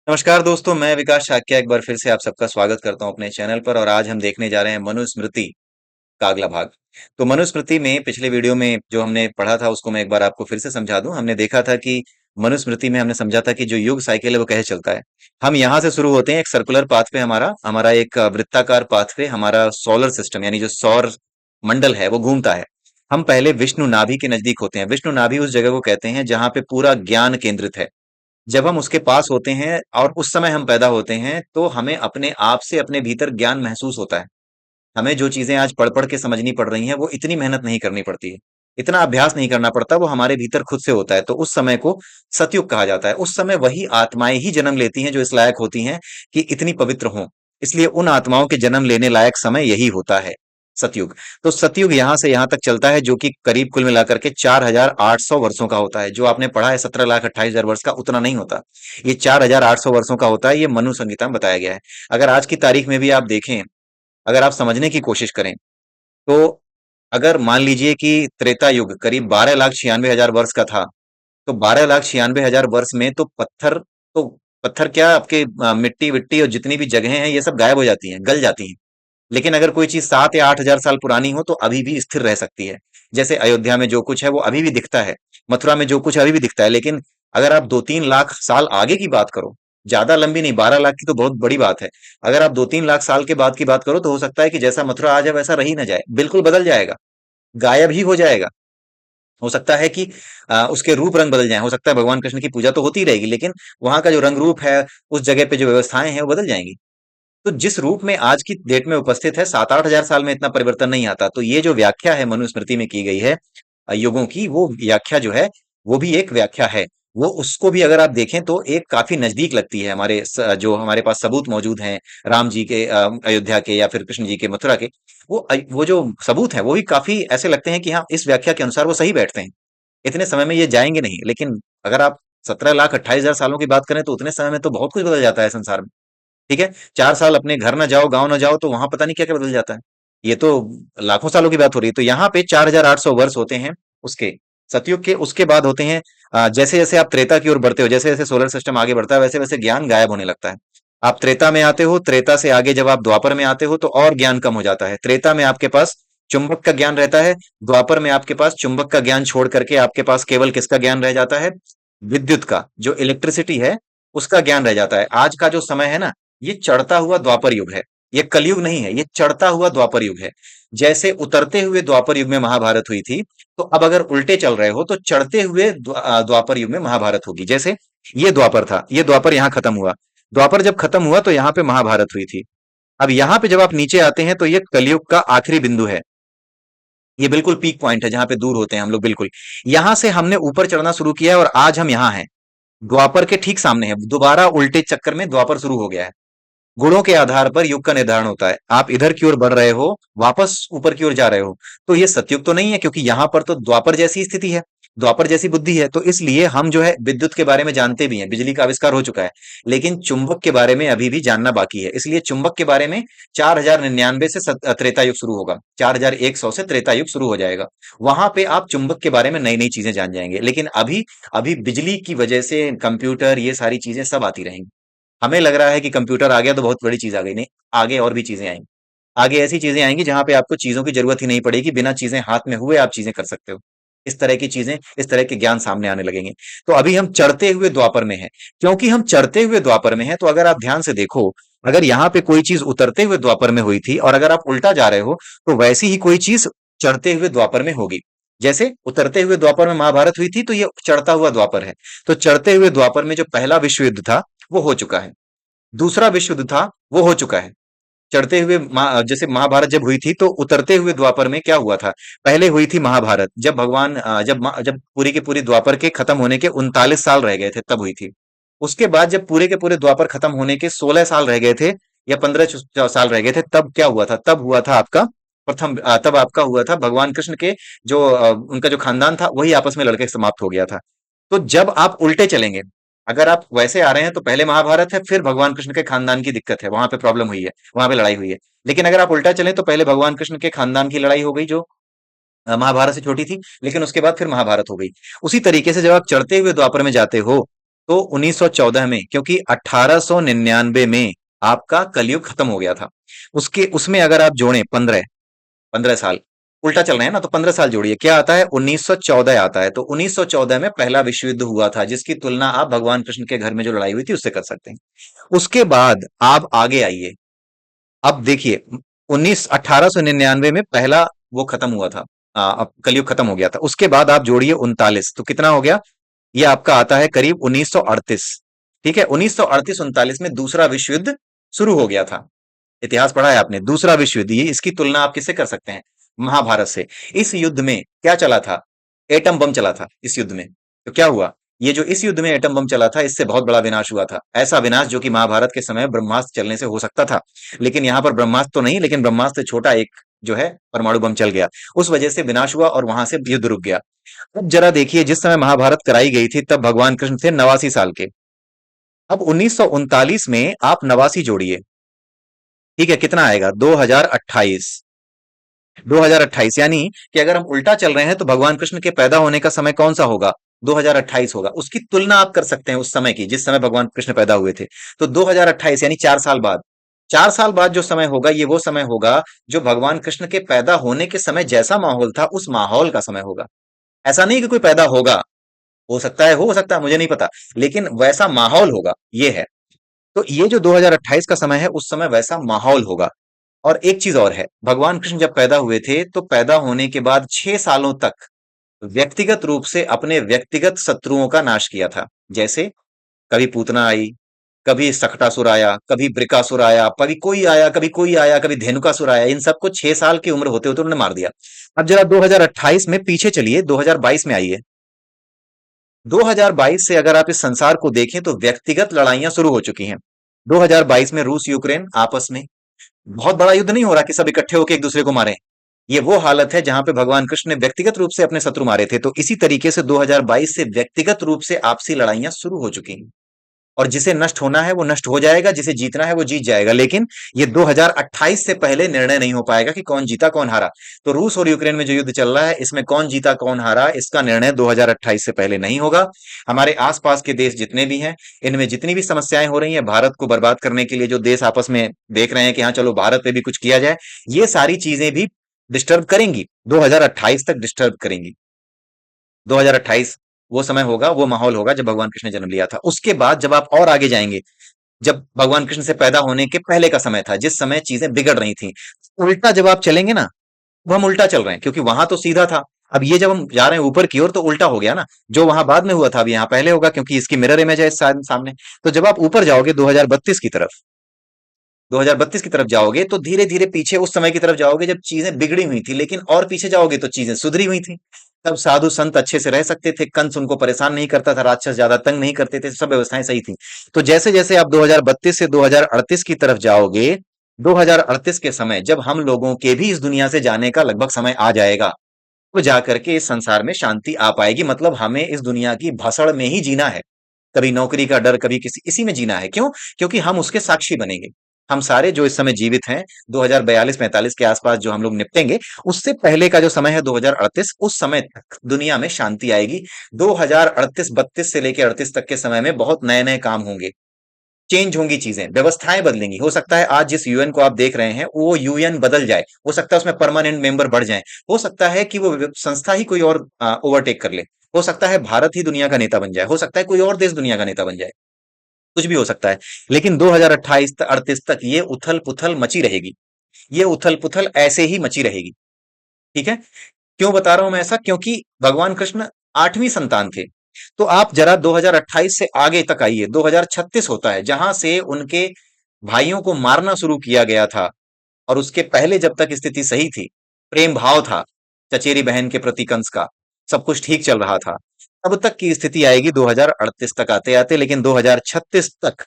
नमस्कार दोस्तों, मैं विकास शाक्य एक बार फिर से आप सबका स्वागत करता हूं अपने चैनल पर और आज हम देखने जा रहे हैं मनुस्मृति का अगला भाग। तो मनुस्मृति में पिछले वीडियो में जो हमने पढ़ा था उसको मैं एक बार आपको फिर से समझा दूं। हमने देखा था कि मनुस्मृति में हमने समझा था कि जो युग साइकिल है वो कैसे चलता है। हम यहाँ से शुरू होते हैं एक सर्कुलर पाथ पे हमारा हमारा एक वृत्ताकार पाथ पे हमारा सोलर सिस्टम यानी जो सौर मंडल है वो घूमता है। हम पहले विष्णु नाभि के नजदीक होते हैं। विष्णु नाभि उस जगह को कहते हैं जहां पे पूरा ज्ञान केंद्रित है। जब हम उसके पास होते हैं और उस समय हम पैदा होते हैं तो हमें अपने आप से अपने भीतर ज्ञान महसूस होता है। हमें जो चीजें आज पढ़ पढ़ के समझनी पड़ रही हैं वो इतनी मेहनत नहीं करनी पड़ती है, इतना अभ्यास नहीं करना पड़ता, वो हमारे भीतर खुद से होता है। तो उस समय को सतयुग कहा जाता है। उस समय वही आत्माएं ही जन्म लेती हैं जो इस लायक होती हैं कि इतनी पवित्र हों। इसलिए उन आत्माओं के जन्म लेने लायक समय यही होता है, सतयुग। तो सतयुग यहाँ से यहाँ तक चलता है जो कि करीब कुल मिलाकर के 4,800 वर्षों का होता है। जो आपने पढ़ा है 17,28,000 वर्ष का, उतना नहीं होता। ये 4,800 वर्षों का होता है। ये मनु संहिता में बताया गया है। अगर आज की तारीख में भी आप देखें, अगर आप समझने की कोशिश करें, तो अगर मान लीजिए कि त्रेता युग करीब 12,96,000 वर्ष का था, तो 12,96,000 वर्ष में तो पत्थर क्या आपके मिट्टी विट्टी और जितनी भी जगहें हैं ये सब गायब हो जाती हैं, गल जाती हैं। लेकिन अगर कोई चीज 7 या 8 हजार साल पुरानी हो तो अभी भी स्थिर रह सकती है। जैसे अयोध्या में जो कुछ है वो अभी भी दिखता है, मथुरा में जो कुछ है अभी भी दिखता है। लेकिन अगर आप 2-3 लाख साल आगे की बात करो, ज्यादा लंबी नहीं, 12 लाख की तो बहुत बड़ी बात है। अगर आप 2-3 लाख साल के बाद की बात करो तो हो सकता है कि जैसा मथुरा आज है वैसा रही ना जाए, बिल्कुल बदल जाएगा, गायब ही हो जाएगा। हो सकता है कि उसके रूप रंग बदल जाएं। हो सकता है भगवान कृष्ण की पूजा तो होती रहेगी, लेकिन वहां का जो रंग रूप है, उस जगह पे जो व्यवस्थाएं हैं वो बदल जाएंगी। तो जिस रूप में आज की डेट में उपस्थित है, 7-8 हजार साल में इतना परिवर्तन नहीं आता। तो ये जो व्याख्या है मनुस्मृति में की गई है युगों की, वो व्याख्या जो है वो भी एक व्याख्या है। वो उसको भी अगर आप देखें तो एक काफी नजदीक लगती है। जो हमारे पास सबूत मौजूद हैं राम जी के अयोध्या के या फिर कृष्ण जी के मथुरा के, वो जो सबूत हैं वो भी काफी ऐसे लगते हैं कि हाँ, इस व्याख्या के अनुसार वो सही बैठते हैं। इतने समय में ये जाएंगे नहीं। लेकिन अगर आप 17,28,000 सालों की बात करें तो उतने समय में तो बहुत कुछ बदल जाता है संसार में। ठीक है, 4 साल अपने घर ना जाओ, गांव ना जाओ, तो वहां पता नहीं क्या क्या बदल जाता है। ये तो लाखों सालों की बात हो रही है। तो यहाँ पे 4,800 वर्ष होते हैं उसके सतयुग के। उसके बाद होते हैं जैसे जैसे आप त्रेता की ओर बढ़ते हो, जैसे जैसे सोलर सिस्टम आगे बढ़ता है, वैसे वैसे ज्ञान गायब होने लगता है। आप त्रेता में आते हो, त्रेता से आगे जब आप द्वापर में आते हो तो और ज्ञान कम हो जाता है। त्रेता में आपके पास चुंबक का ज्ञान रहता है, द्वापर में आपके पास चुंबक का ज्ञान छोड़ करके आपके पास केवल किसका ज्ञान रह जाता है? विद्युत का, जो इलेक्ट्रिसिटी है उसका ज्ञान रह जाता है। आज का जो समय है ना, ये चढ़ता हुआ द्वापर युग है। ये कलयुग नहीं है, ये चढ़ता हुआ द्वापर युग है। जैसे उतरते हुए द्वापर युग में महाभारत हुई थी, तो अब अगर उल्टे चल रहे हो तो चढ़ते हुए द्वापर युग में महाभारत होगी। जैसे ये द्वापर था, ये द्वापर यहाँ खत्म हुआ। द्वापर जब खत्म हुआ तो यहाँ पे महाभारत हुई थी। अब यहाँ पे जब आप नीचे आते हैं तो ये कलयुग का आखिरी बिंदु है। ये बिल्कुल पीक पॉइंट है जहां पे दूर होते हैं हम लोग बिल्कुल। यहां से हमने ऊपर चढ़ना शुरू किया है और आज हम यहाँ हैं, द्वापर के ठीक सामने है। दोबारा उल्टे चक्कर में द्वापर शुरू हो गया है। गुणों के आधार पर युग का निर्धारण होता है। आप इधर की ओर बढ़ रहे हो, वापस ऊपर की ओर जा रहे हो, तो ये सतयुग तो नहीं है, क्योंकि यहां पर तो द्वापर जैसी स्थिति है, द्वापर जैसी बुद्धि है। तो इसलिए हम जो है विद्युत के बारे में जानते भी हैं, बिजली का आविष्कार हो चुका है, लेकिन चुंबक के बारे में अभी भी जानना बाकी है। इसलिए चुंबक के बारे में 4,099 से त्रेता युग शुरू होगा, 4,100 से त्रेता युग शुरू हो जाएगा। वहां पे आप चुंबक के बारे में नई नई चीजें जान जाएंगे। लेकिन अभी अभी बिजली की वजह से कंप्यूटर, ये सारी चीजें सब आती रहेंगी। हमें लग रहा है कि कंप्यूटर आ गया तो बहुत बड़ी चीज आ गई, नहीं, आगे और भी चीजें आएंगी। आगे ऐसी चीजें आएंगी जहां पे आपको चीजों की जरूरत ही नहीं पड़ेगी, बिना चीजें हाथ में हुए आप चीजें कर सकते हो। इस तरह की चीजें, इस तरह के ज्ञान सामने आने लगेंगे। तो अभी हम चढ़ते हुए द्वापर में हैं। क्योंकि हम चढ़ते हुए द्वापर में हैं, तो अगर आप ध्यान से देखो, अगर यहाँ पे कोई चीज उतरते हुए द्वापर में हुई थी और अगर आप उल्टा जा रहे हो, तो वैसी ही कोई चीज चढ़ते हुए द्वापर में होगी। जैसे उतरते हुए द्वापर में महाभारत हुई थी, तो ये चढ़ता हुआ द्वापर है। तो चढ़ते हुए द्वापर में जो पहला विश्व युद्ध था वो हो चुका है, दूसरा विश्व युद्ध था वो हो चुका है। चढ़ते हुए जैसे महाभारत जब हुई थी, तो उतरते हुए द्वापर में क्या हुआ था? पहले हुई थी महाभारत, जब भगवान जब पूरी के पूरी द्वापर के खत्म होने के 39 साल रह गए थे, तब हुई थी। उसके बाद जब पूरे के पूरे द्वापर खत्म होने के 16 साल रह गए थे या 15 साल रह गए थे, तब क्या हुआ था? तब हुआ था आपका तब आपका हुआ था भगवान कृष्ण के जो उनका जो खानदान था वही आपस में लड़के समाप्त हो गया था। तो जब आप उल्टे चलेंगे, अगर आप वैसे आ रहे हैं तो पहले महाभारत है, फिर भगवान कृष्ण के खानदान की दिक्कत है, वहां पे प्रॉब्लम हुई है, वहां पे लड़ाई हुई है। लेकिन अगर आप उल्टा चलें तो पहले भगवान कृष्ण के खानदान की लड़ाई हो गई, जो महाभारत से छोटी थी, लेकिन उसके बाद फिर महाभारत हो गई। उसी तरीके से जब आप चढ़ते हुए द्वापर में जाते हो, तो 1914 में, क्योंकि 1899 में आपका कलयुग खत्म हो गया था। उसके उसमें अगर आप जोड़ें 15 साल, उल्टा चल रहे हैं ना, तो 15 साल जोड़िए, क्या आता है? 1914 आता है। तो 1914 में पहला विश्व युद्ध हुआ था, जिसकी तुलना आप भगवान कृष्ण के घर में जो लड़ाई हुई थी उससे कर सकते हैं। उसके बाद आप आगे आइए। अब देखिए, 1899 में पहला वो खत्म हुआ था, अब कलयुग खत्म हो गया था। उसके बाद आप जोड़िए 39, तो कितना हो गया? ये आपका आता है करीब 1938। ठीक है, 1938 39 में दूसरा विश्व युद्ध शुरू हो गया था। इतिहास पढ़ा है आपने? दूसरा विश्व युद्ध, ये इसकी तुलना आप किससे कर सकते हैं? महाभारत से। इस युद्ध में क्या चला था? एटम बम चला था इस युद्ध में। तो क्या हुआ? ये जो इस युद्ध में एटम बम चला था, इससे बहुत बड़ा विनाश हुआ था। ऐसा विनाश जो कि महाभारत के समय ब्रह्मास्त्र चलने से हो सकता था, लेकिन यहां पर ब्रह्मास्त्र तो नहीं, लेकिन ब्रह्मास्त्र से छोटा एक जो है परमाणु बम चल गया। उस वजह से विनाश हुआ और वहां से युद्ध रुक गया। अब जरा देखिए, जिस समय महाभारत कराई गई थी तब भगवान कृष्ण थे 89 साल के। अब 1939 में आप 89 जोड़िए। ठीक है, कितना आएगा? 2028। 2028 यानी कि अगर हम उल्टा चल रहे हैं तो भगवान कृष्ण के पैदा होने का समय कौन सा होगा? 2028 होगा। उसकी तुलना आप कर सकते हैं उस समय की, जिस समय भगवान कृष्ण पैदा हुए थे। तो 2028 यानी 4 साल बाद। 4 साल बाद जो समय होगा, ये वो समय होगा जो भगवान कृष्ण के पैदा होने के समय जैसा माहौल था, उस माहौल का समय होगा। ऐसा नहीं कि कोई पैदा होगा, हो सकता है, मुझे नहीं पता, लेकिन वैसा माहौल होगा, ये है। तो ये जो 2028 का समय है, उस समय वैसा माहौल होगा। और एक चीज और है, भगवान कृष्ण जब पैदा हुए थे तो पैदा होने के बाद 6 सालों तक व्यक्तिगत रूप से अपने व्यक्तिगत शत्रुओं का नाश किया था। जैसे कभी पूतना आई, कभी सकटासुर आया, कभी ब्रिकासुर आया, कभी कोई आया, कभी कोई आया, कभी धेनुकासुर आया। इन सबको 6 साल की उम्र होते होते उन्होंने मार दिया। अब जरा 2028 में पीछे चलिए, 2022 में आइए। 2022 से अगर आप इस संसार को देखें तो व्यक्तिगत लड़ाइयां शुरू हो चुकी हैं। 2022 में रूस यूक्रेन आपस में बहुत बड़ा युद्ध नहीं हो रहा कि सब इकट्ठे होकर एक दूसरे को मारें। ये वो हालत है जहां पे भगवान कृष्ण ने व्यक्तिगत रूप से अपने शत्रु मारे थे। तो इसी तरीके से 2022 से व्यक्तिगत रूप से आपसी लड़ाइयां शुरू हो चुकी हैं। और जिसे नष्ट होना है वो नष्ट हो जाएगा, जिसे जीतना है वो जीत जाएगा। लेकिन ये 2028 से पहले निर्णय नहीं हो पाएगा कि कौन जीता कौन हारा। तो रूस और यूक्रेन में जो युद्ध चल रहा है, इसमें कौन जीता कौन हारा, इसका निर्णय 2028 से पहले नहीं होगा। हमारे आसपास के देश जितने भी हैं, इनमें जितनी भी समस्याएं हो रही हैं, भारत को बर्बाद करने के लिए जो देश आपस में देख रहे हैं कि हाँ चलो भारत पे भी कुछ किया जाए, ये सारी चीजें भी डिस्टर्ब करेंगी, 2028 तक डिस्टर्ब करेंगी। 2028 वो समय होगा, वो माहौल होगा जब भगवान कृष्ण ने जन्म लिया था। उसके बाद जब आप और आगे जाएंगे, जब भगवान कृष्ण से पैदा होने के पहले का समय था, जिस समय चीजें बिगड़ रही थी, उल्टा जब आप चलेंगे ना, वो हम उल्टा चल रहे हैं, क्योंकि वहां तो सीधा था। अब ये जब हम जा रहे हैं ऊपर की ओर तो उल्टा हो गया ना। जो वहां बाद में हुआ था अब यहाँ पहले होगा, क्योंकि इसकी मिरर इमेज है इस सामने। तो जब आप ऊपर जाओगे 2032 की तरफ, 2032 की तरफ जाओगे तो धीरे धीरे पीछे उस समय की तरफ जाओगे जब चीजें बिगड़ी हुई थी, लेकिन और पीछे जाओगे तो चीजें सुधरी हुई थी। तब साधु संत अच्छे से रह सकते थे, कंस उनको परेशान नहीं करता था, राक्षस ज्यादा तंग नहीं करते थे, सब व्यवस्थाएं सही थी। तो जैसे जैसे आप 2032 से 2038 की तरफ जाओगे, 2038 के समय जब हम लोगों के भी इस दुनिया से जाने का लगभग समय आ जाएगा, तो जाकर के इस संसार में शांति आ पाएगी। मतलब हमें इस दुनिया की भसड़ में ही जीना है। कभी नौकरी का डर, कभी किसी इसी में जीना है। क्यों? क्योंकि हम उसके साक्षी बनेंगे। हम सारे जो इस समय जीवित हैं, 2042-45 के आसपास जो हम लोग निपटेंगे, उससे पहले का जो समय है 2038, उस समय तक दुनिया में शांति आएगी। 2038-32 से लेकर 38 तक के समय में बहुत नए नए काम होंगे, चेंज होंगी चीजें, व्यवस्थाएं बदलेंगी। हो सकता है आज जिस यूएन को आप देख रहे हैं वो यूएन बदल जाए, हो सकता है उसमें परमानेंट मेंबर बढ़ जाए, हो सकता है कि वो संस्था ही कोई और ओवरटेक कर ले, हो सकता है भारत ही दुनिया का नेता बन जाए, हो सकता है कोई और देश दुनिया का नेता बन जाए, कुछ भी हो सकता है। लेकिन 2028 38 तक ये उथल पुथल मची रहेगी। ये उथल पुथल ऐसे ही मची रहेगी। ठीक है? क्यों बता रहा हूं मैं ऐसा? क्योंकि भगवान कृष्ण 8वीं संतान थे। तो आप जरा 2028 से आगे तक आइए, 2036 होता है जहां से उनके भाइयों को मारना शुरू किया गया था। और उसके पहले जब तक स्थिति सही थी, प्रेम भाव था चचेरी बहन के प्रति कंस का, सब कुछ ठीक चल रहा था, तब तक की स्थिति आएगी 2038 तक आते आते। लेकिन 2036 तक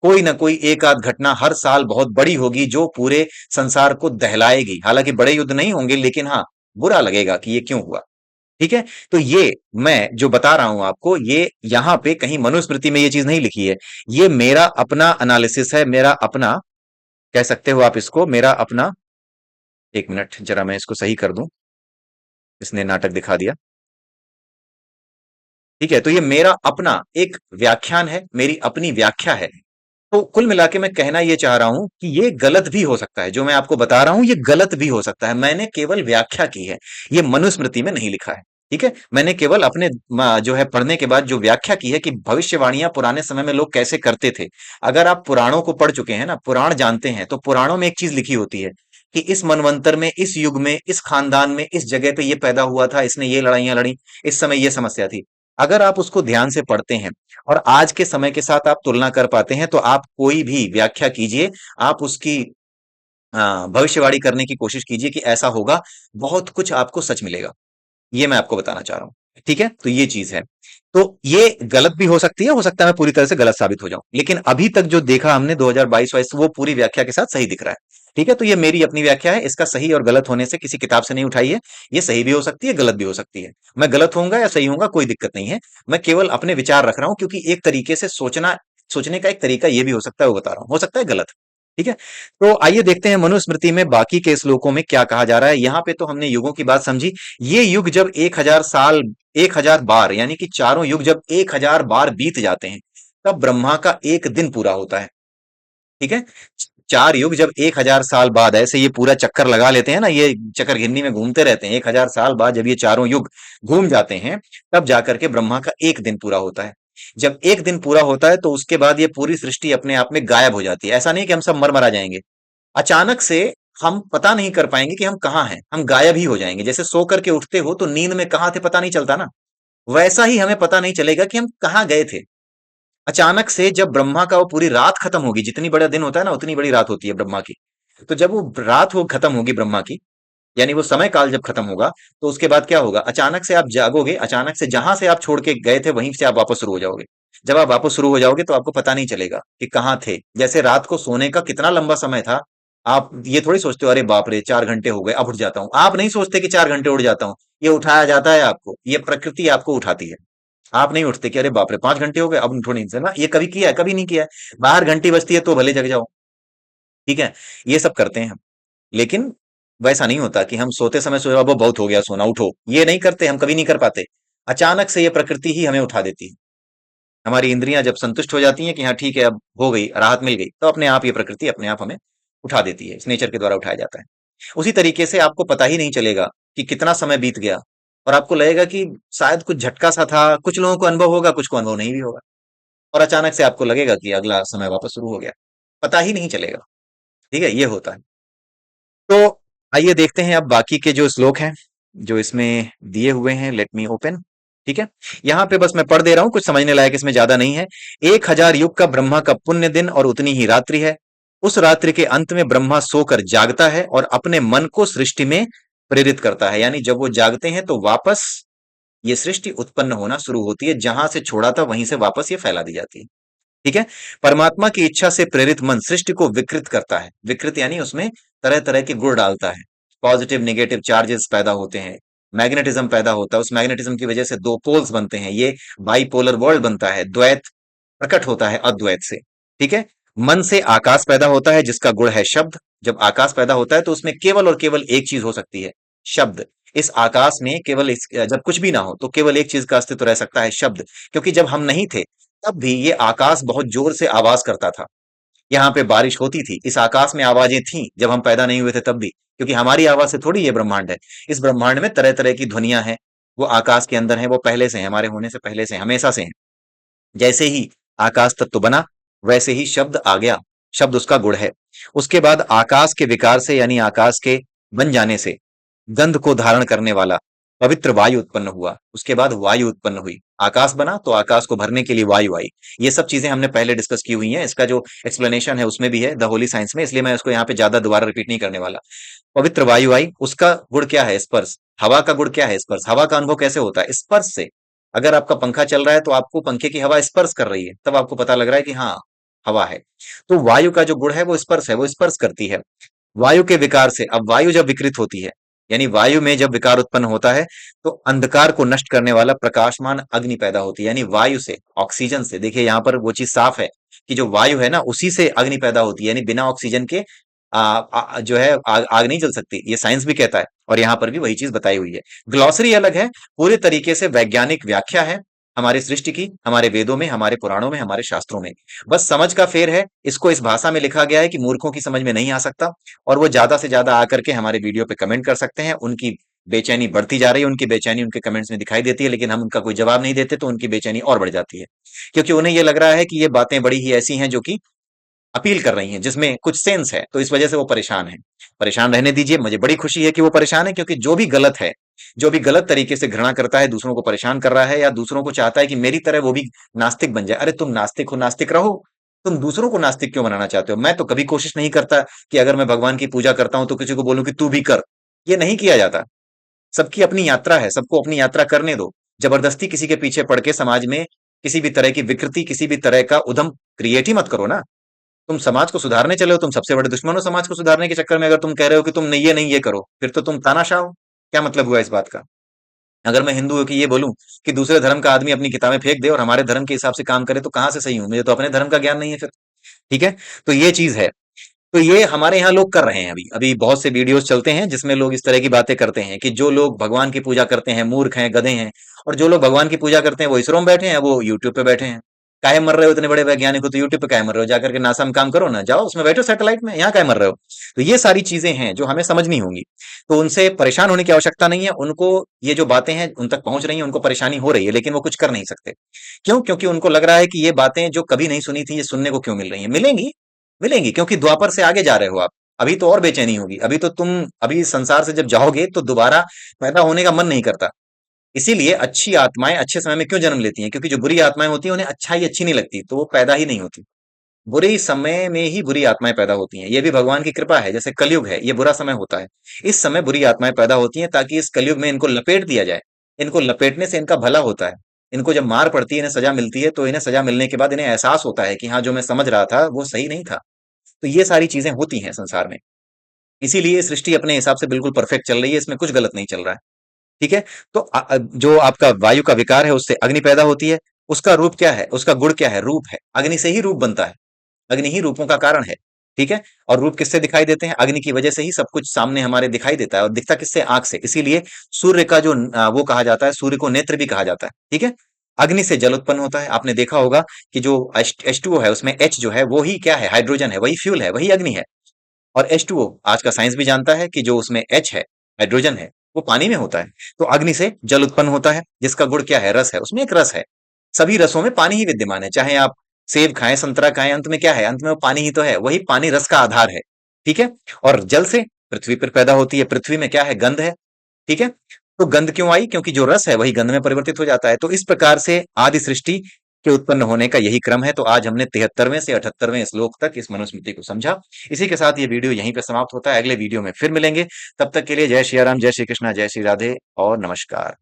कोई ना कोई एक आध घटना हर साल बहुत बड़ी होगी जो पूरे संसार को दहलाएगी। हालांकि बड़े युद्ध नहीं होंगे, लेकिन हाँ, बुरा लगेगा कि ये क्यों हुआ। ठीक है? तो ये मैं जो बता रहा हूं आपको, ये यहां पे कहीं मनुस्मृति में ये चीज नहीं लिखी है। ये मेरा अपना एनालिसिस है, मेरा अपना, कह सकते हो आप इसको, मेरा अपना। एक मिनट, जरा मैं इसको सही कर दूं, इसने नाटक दिखा दिया। ठीक है, तो ये मेरा अपना एक व्याख्यान है, मेरी अपनी व्याख्या है। तो कुल मिला के मैं कहना ये चाह रहा हूं कि ये गलत भी हो सकता है, जो मैं आपको बता रहा हूं ये गलत भी हो सकता है। मैंने केवल व्याख्या की है, ये मनुस्मृति में नहीं लिखा है। ठीक है, मैंने केवल अपने जो है पढ़ने के बाद जो व्याख्या की है कि भविष्यवाणियां पुराने समय में लोग कैसे करते थे। अगर आप पुराणों को पढ़ चुके हैं ना, पुराण जानते हैं, तो पुराणों में एक चीज लिखी होती है कि इस मनवंतर में, इस युग में, इस खानदान में, इस जगह पे ये पैदा हुआ था, इसने ये लड़ाइयां लड़ी, इस समय ये समस्या थी। अगर आप उसको ध्यान से पढ़ते हैं और आज के समय के साथ आप तुलना कर पाते हैं, तो आप कोई भी व्याख्या कीजिए, आप उसकी भविष्यवाणी करने की कोशिश कीजिए कि ऐसा होगा, बहुत कुछ आपको सच मिलेगा। ये मैं आपको बताना चाह रहा हूँ। ठीक है, तो ये चीज है। तो ये गलत भी हो सकती है, हो सकता है मैं पूरी तरह से गलत साबित हो जाऊं, लेकिन अभी तक जो देखा हमने 2022-22 वो पूरी व्याख्या के साथ सही दिख रहा है। ठीक है, तो ये मेरी अपनी व्याख्या है, इसका सही और गलत होने से किसी किताब से नहीं उठाई है। ये सही भी हो सकती है, गलत भी हो सकती है। मैं गलत होऊंगा या सही होऊंगा कोई दिक्कत नहीं है। मैं केवल अपने विचार रख रहा हूं, क्योंकि एक तरीके से सोचने का एक तरीका ये भी हो सकता है, वो बता रहा हूं, हो सकता है गलत। ठीक है, तो आइए देखते हैं मनुस्मृति में बाकी के श्लोकों में क्या कहा जा रहा है। यहां पे तो हमने युगों की बात समझी। ये युग जब 1000 साल, 1000 बार, यानी कि चारों युग जब 1000 बार बीत जाते हैं, तब ब्रह्मा का एक दिन पूरा होता है। ठीक है, चार युग जब 1000 साल बाद ऐसे ये पूरा चक्कर लगा लेते हैं ना, ये चक्कर घिन्नी में घूमते रहते हैं, 1000 साल बाद जब ये चारों युग घूम जाते हैं, तब जाकर के ब्रह्मा का एक दिन पूरा होता है। जब एक दिन पूरा होता है, तो उसके बाद ये पूरी सृष्टि अपने आप में गायब हो जाती है। ऐसा नहीं कि हम सब मर मरा जाएंगे, अचानक से हम पता नहीं कर पाएंगे कि हम कहाँ हैं, हम गायब ही हो जाएंगे। जैसे सो करके उठते हो तो नींद में कहाँ थे पता नहीं चलता ना, वैसा ही हमें पता नहीं चलेगा कि हम कहाँ गए थे। अचानक से जब ब्रह्मा का वो पूरी रात खत्म होगी, जितनी बड़ा दिन होता है ना उतनी बड़ी रात होती है ब्रह्मा की, तो जब वो रात हो खत्म होगी ब्रह्मा की, यानी वो समय काल जब खत्म होगा, तो उसके बाद क्या होगा, अचानक से आप जागोगे, अचानक से जहां से आप छोड़ के गए थे वहीं से आप वापस शुरू हो जाओगे। जब आप वापस शुरू हो जाओगे तो आपको पता नहीं चलेगा कि कहाँ थे। जैसे रात को सोने का कितना लंबा समय था, आप ये थोड़ी सोचते हो अरे बाप रे 4 घंटे हो गए अब उठ जाता हूँ। आप नहीं सोचते कि 4 घंटे उठ जाता हूँ, ये उठाया जाता है आपको, ये प्रकृति आपको उठाती है। आप नहीं उठते कि अरे बाप रे 5 घंटे हो गए अब उठो नींद से ना, ये कभी किया है? कभी नहीं किया है। बाहर घंटी बजती है तो भले जग जाओ। ठीक है, ये सब करते हैं हम, लेकिन वैसा नहीं होता कि हम सोते समय सोए अब बहुत हो गया सोना उठो, ये नहीं करते, हम कभी नहीं कर पाते। अचानक से ये प्रकृति ही हमें उठा देती है। हमारी इंद्रियां जब संतुष्ट हो जाती हैं कि हाँ ठीक है अब हो गई, राहत मिल गई, तो अपने आप ये प्रकृति अपने आप हमें उठा देती है, इस नेचर के द्वारा उठाया जाता है। उसी तरीके से आपको पता ही नहीं चलेगा कि कितना समय बीत गया, और आपको लगेगा कि शायद कुछ झटका सा था। कुछ लोगों को अनुभव होगा, कुछ को अनुभव नहीं भी होगा, और अचानक से आपको लगेगा कि अगला समय वापस शुरू हो गया, पता ही नहीं चलेगा। ठीक है, ये होता है। तो आइए देखते हैं अब बाकी के जो श्लोक हैं जो इसमें दिए हुए हैं। Let me open. ठीक है, यहाँ पे बस मैं पढ़ दे रहा हूं, कुछ समझने लायक इसमें ज्यादा नहीं है। 1000 युग का ब्रह्मा का पुण्य दिन और उतनी ही रात्रि है। उस रात्रि के अंत में ब्रह्मा सोकर जागता है और अपने मन को सृष्टि में प्रेरित करता है। यानी जब वो जागते हैं तो वापस ये सृष्टि उत्पन्न होना शुरू होती है, जहां से छोड़ा था वहीं से वापस ये फैला दी जाती है। ठीक है, परमात्मा की इच्छा से प्रेरित मन सृष्टि को विकृत करता है। विकृत यानी उसमें तरह तरह के गुण डालता है, पॉजिटिव नेगेटिव चार्जेस पैदा होते हैं, मैग्नेटिज्म पैदा होता है, उस मैग्नेटिज्म की वजह से दो पोल्स बनते हैं, ये बाइपोलर वर्ल्ड बनता है, द्वैत प्रकट होता है अद्वैत से। ठीक है, मन से आकाश पैदा होता है जिसका गुण है शब्द। जब आकाश पैदा होता है तो उसमें केवल और केवल एक चीज हो सकती है, शब्द। इस आकाश में केवल जब कुछ भी ना हो तो केवल एक चीज का अस्तित्व रह सकता है, शब्द। क्योंकि जब हम नहीं थे तब भी ये आकाश बहुत जोर से आवाज करता था, यहाँ पे बारिश होती थी, इस आकाश में आवाजें थी जब हम पैदा नहीं हुए थे तब भी, क्योंकि हमारी आवाज से थोड़ी ये ब्रह्मांड है। इस ब्रह्मांड में तरह तरह की ध्वनियां हैं, वो आकाश के अंदर है, वो पहले से है, हमारे होने से पहले से, हमेशा से है। जैसे ही आकाश तत्व बना वैसे ही शब्द आ गया, शब्द उसका गुण है। उसके बाद आकाश के विकार से यानी आकाश के बन जाने से गंध को धारण करने वाला पवित्र वायु उत्पन्न हुआ। उसके बाद वायु उत्पन्न हुई, आकाश बना तो आकाश को भरने के लिए वायु आई। ये सब चीजें हमने पहले डिस्कस की हुई हैं, इसका जो एक्सप्लेनेशन है उसमें भी है द होली साइंस में, इसलिए मैं इसको यहाँ पे ज्यादा दोबारा रिपीट नहीं करने वाला। पवित्र वायु आई, उसका गुण क्या है, स्पर्श। हवा का गुण क्या है, स्पर्श। हवा का अनुभव कैसे होता है, स्पर्श से। अगर आपका पंखा चल रहा है तो आपको पंखे की हवा स्पर्श कर रही है, तब आपको पता लग रहा है कि हाँ हवा है। तो वायु का जो गुण है वो स्पर्श है, वो स्पर्श करती है। वायु के विकार से, अब वायु जब विकृत होती है, यानी वायु में जब विकार उत्पन्न होता है, तो अंधकार को नष्ट करने वाला प्रकाशमान अग्नि पैदा होती है। यानी वायु से, ऑक्सीजन से, देखिए यहाँ पर वो चीज साफ है कि जो वायु है ना उसी से अग्नि पैदा होती है, यानी बिना ऑक्सीजन के जो है आग नहीं जल सकती, ये साइंस भी कहता है, और यहाँ पर भी वही चीज बताई हुई है। ग्लॉसरी अलग है, पूरे तरीके से वैज्ञानिक व्याख्या है, हमारी सृष्टि की, हमारे वेदों में, हमारे पुराणों में, हमारे शास्त्रों में। बस समझ का फेर है, इसको इस भाषा में लिखा गया है कि मूर्खों की समझ में नहीं आ सकता, और वो ज्यादा से ज्यादा आकर के हमारे वीडियो पे कमेंट कर सकते हैं। उनकी बेचैनी बढ़ती जा रही है, उनकी बेचैनी उनके कमेंट्स में दिखाई देती है, लेकिन हम उनका कोई जवाब नहीं देते तो उनकी बेचैनी और बढ़ जाती है। क्योंकि उन्हें ये लग रहा है कि ये बातें बड़ी ही ऐसी हैं जो कि अपील कर रही हैं, जिसमें कुछ सेंस है, तो इस वजह से वो परेशान है। परेशान रहने दीजिए, मुझे बड़ी खुशी है कि वो परेशान है, क्योंकि जो भी गलत है, जो भी गलत तरीके से घृणा करता है, दूसरों को परेशान कर रहा है, या दूसरों को चाहता है कि मेरी तरह वो भी नास्तिक बन जाए। अरे तुम नास्तिक हो, नास्तिक रहो। तुम दूसरों को नास्तिक क्यों बनाना चाहते हो? मैं तो कभी कोशिश नहीं करता कि अगर मैं भगवान की पूजा करता हूं तो किसी को बोलूं कि तू भी कर। ये नहीं किया जाता। सबकी अपनी यात्रा है, सबको अपनी यात्रा करने दो। जबरदस्ती किसी के पीछे पड़ के समाज में किसी भी तरह की विकृति, किसी भी तरह का उधम क्रिएट ही मत करो ना। तुम समाज को सुधारने चले हो, तुम सबसे बड़े दुश्मन हो समाज को सुधारने के चक्कर में। अगर तुम कह रहे हो कि तुम नहीं ये करो, फिर तो तुम तानाशाह हो। क्या मतलब हुआ इस बात का? अगर मैं हिंदू हूं कि ये बोलूं कि दूसरे धर्म का आदमी अपनी किताबें फेंक दे और हमारे धर्म के हिसाब से काम करे, तो कहां से सही हूं? मुझे तो अपने धर्म का ज्ञान नहीं है फिर। ठीक है। तो ये चीज है। तो ये हमारे यहाँ लोग कर रहे हैं। अभी अभी बहुत से वीडियोस चलते हैं जिसमें लोग इस तरह की बातें करते हैं कि जो लोग भगवान की पूजा करते हैं मूर्ख हैं, गधे हैं, और जो लोग भगवान की पूजा करते हैं वो इसरो में बैठे हैं, वो यूट्यूब पे बैठे हैं। काहे मर रहे हो इतने बड़े वैज्ञानिक हो तो यूट्यूब पे काहे मर रहे हो? जाकर के नासा में काम करो ना, जाओ उसमें बैठो सैटेलाइट में, यहाँ काहे मर रहे हो? तो ये सारी चीजें हैं जो हमें समझनी होंगी। तो उनसे परेशान होने की आवश्यकता नहीं है। उनको ये जो बातें हैं उन तक पहुंच रही हैं, उनको परेशानी हो रही है, लेकिन वो कुछ कर नहीं सकते। क्यों? क्योंकि उनको लग रहा है कि ये बातें जो कभी नहीं सुनी थी, ये सुनने को क्यों मिल रही हैं? मिलेंगी, मिलेंगी, क्योंकि द्वापर से आगे जा रहे हो आप। अभी तो और बेचैनी होगी। अभी तो तुम, अभी इस संसार से जब जाओगे तो दोबारा पैदा होने का मन नहीं करता। इसीलिए अच्छी आत्माएं अच्छे समय में क्यों जन्म लेती हैं? क्योंकि जो बुरी आत्माएं होती हैं उन्हें अच्छाई अच्छी नहीं लगती, तो वो पैदा ही नहीं होती। बुरे समय में ही बुरी आत्माएं पैदा होती हैं। ये भी भगवान की कृपा है। जैसे कलयुग है, ये बुरा समय होता है। इस समय बुरी आत्माएं पैदा होती हैं ताकि इस कलयुग में इनको लपेट दिया जाए। इनको लपेटने से इनका भला होता है। इनको जब मार पड़ती है, इन्हें सजा मिलती है, तो इन्हें सजा मिलने के बाद इन्हें एहसास होता है कि हाँ, जो मैं समझ रहा था वो सही नहीं था। तो ये सारी चीजें होती हैं संसार में। इसीलिए सृष्टि अपने हिसाब से बिल्कुल परफेक्ट चल रही है, इसमें कुछ गलत नहीं चल रहा है। ठीक है। तो जो आपका वायु का विकार है उससे अग्नि पैदा होती है। उसका रूप क्या है? उसका गुण क्या है? रूप है। अग्नि से ही रूप बनता है। अग्नि ही रूपों का कारण है। ठीक है। और रूप किससे दिखाई देते हैं? अग्नि की वजह से ही सब कुछ सामने हमारे दिखाई देता है। और दिखता किससे? आंख से। इसीलिए सूर्य का जो वो कहा जाता है, सूर्य को नेत्र भी कहा जाता है। ठीक है। अग्नि से जल उत्पन्न होता है। आपने देखा होगा कि जो H2O है उसमें H जो है वो ही क्या है? हाइड्रोजन है, वही फ्यूल है, वही अग्नि है। और H2O आज का साइंस भी जानता है कि जो उसमें H है, हाइड्रोजन है, वो पानी में होता है। तो अग्नि से जल उत्पन्न होता है, जिसका गुण क्या है? रस है। उसमें एक रस है। सभी रसों में पानी ही विद्यमान है। चाहे आप सेब खाएं, संतरा खाएं, अंत में क्या है? अंत में वो पानी ही तो है। वही पानी रस का आधार है। ठीक है। और जल से पृथ्वी पर पैदा होती है। पृथ्वी में क्या है? गंध है। ठीक है। तो गंध क्यों आई? क्योंकि जो रस है वही गंध में परिवर्तित हो जाता है। तो इस प्रकार से आदि सृष्टि के उत्पन्न होने का यही क्रम है। तो आज हमने 73वें से 78वें श्लोक तक इस मनुस्मृति को समझा। इसी के साथ ये वीडियो यहीं पे समाप्त होता है। अगले वीडियो में फिर मिलेंगे। तब तक के लिए जय श्री राम, जय श्री कृष्णा, जय श्री राधे और नमस्कार।